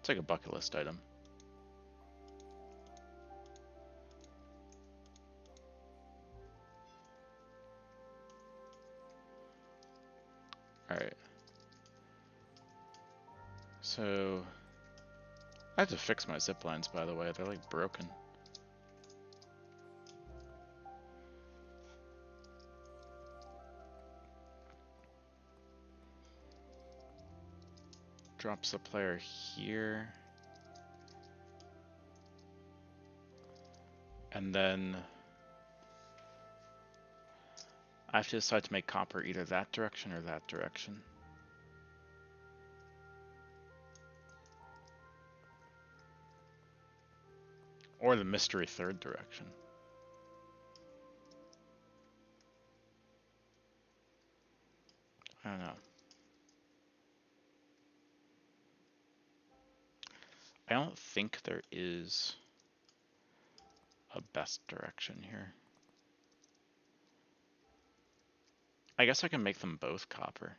It's like a bucket list item. Alright. So, I have to fix my zip lines, by the way. They're like broken. Drops the player here. And then I have to decide to make copper either that direction or that direction. Or the mystery third direction. I don't know. I don't think there is a best direction here. I guess I can make them both copper.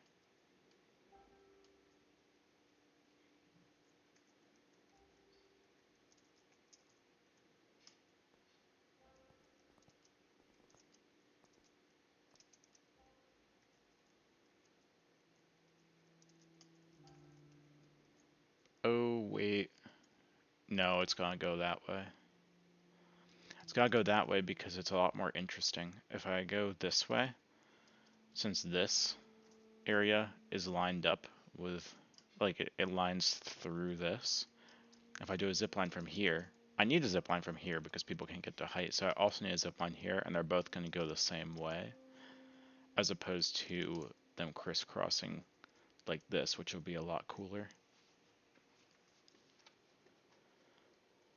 Oh, wait. No, it's gonna go that way. It's gotta go that way because it's a lot more interesting. If I go this way, since this area is lined up with, like, it lines through this. If I do a zip line from here, I need a zip line from here because people can't get to height, so I also need a zip line here, and they're both going to go the same way, as opposed to them crisscrossing like this, which would be a lot cooler.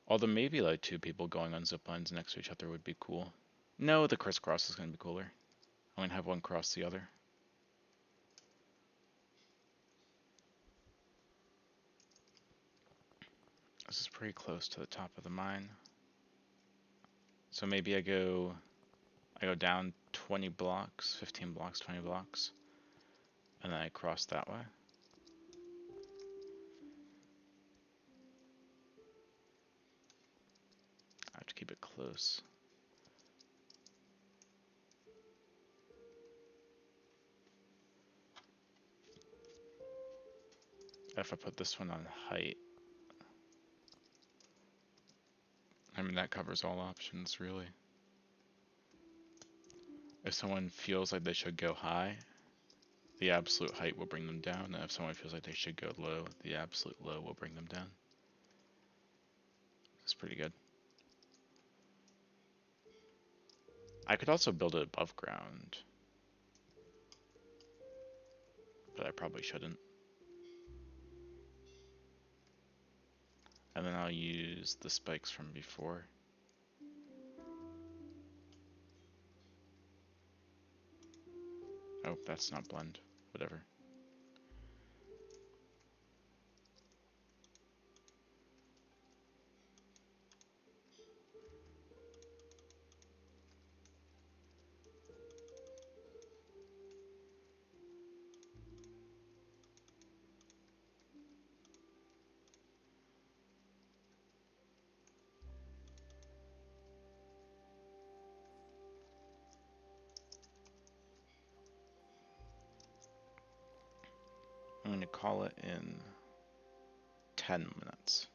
Although maybe like two people going on zip lines next to each other would be cool. No, the crisscross is going to be cooler. I'm going to have one cross the other. This is pretty close to the top of the mine. So maybe I go down 20 blocks, 15 blocks, 20 blocks, and then I cross that way. I have to keep it close. If I put this one on height, I mean, that covers all options, really. If someone feels like they should go high, the absolute height will bring them down, and if someone feels like they should go low, the absolute low will bring them down. That's pretty good. I could also build it above ground, but I probably shouldn't. And then I'll use the spikes from before. Oh, that's not blend. Whatever. I'm going to call it in 10 minutes.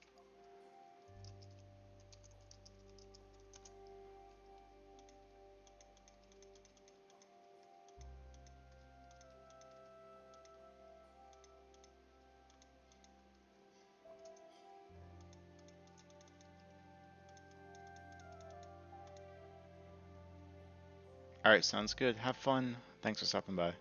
Alright, sounds good. Have fun. Thanks for stopping by.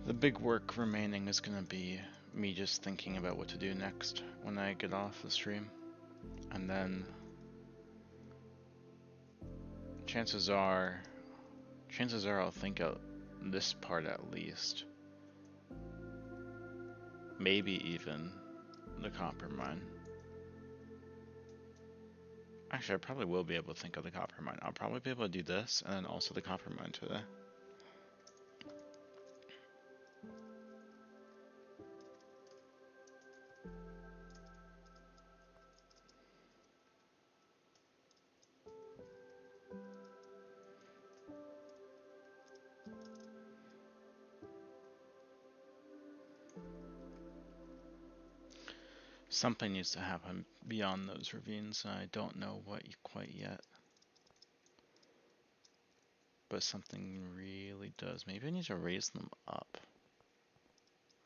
The big work remaining is gonna be me just thinking about what to do next when I get off the stream. And then chances are I'll think out this part at least. Maybe even the copper mine. Actually, I probably will be able to think of the copper mine. I'll probably be able to do this and then also the copper mine today. Something needs to happen beyond those ravines. I don't know what quite yet. But something really does. Maybe I need to raise them up.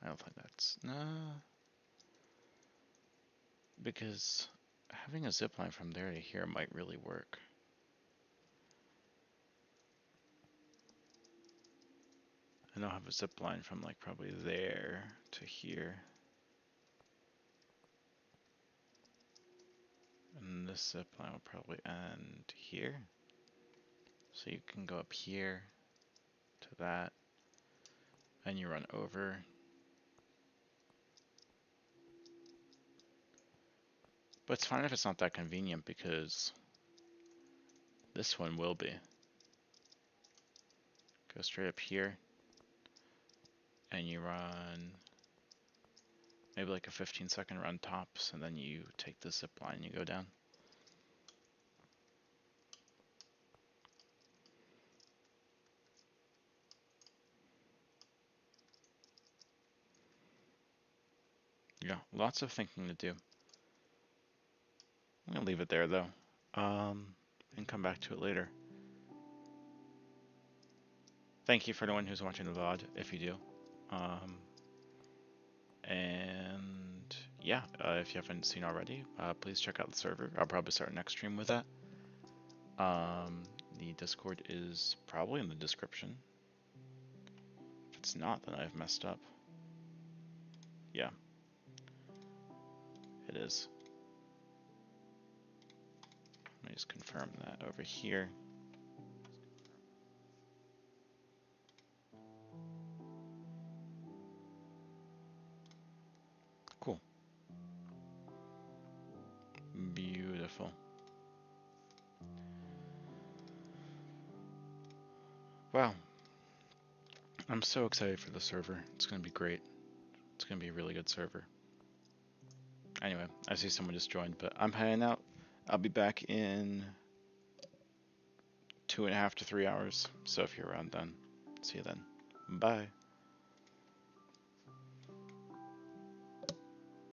I don't think that's... Nah. Because having a zipline from there to here might really work. And I'll have a zipline from like probably there to here. And this zipline will probably end here. So you can go up here to that. And you run over. But it's fine if it's not that convenient because this one will be. Go straight up here. And you run maybe like a 15-second run tops, and then you take the zip line and you go down. Yeah, lots of thinking to do. I'm gonna leave it there though, and come back to it later. Thank you for anyone who's watching the VOD, if you do. And yeah, if you haven't seen already, please check out the server. I'll probably start next stream with that. The Discord is probably in the description. If it's not, then I've messed up. Yeah, it is. Let me just confirm that over here. Cool. Beautiful. Wow. I'm so excited for the server. It's going to be great. It's going to be a really good server. Anyway, I see someone just joined, but I'm heading out. I'll be back in 2.5 to 3 hours. So if you're around then, see you then. Bye.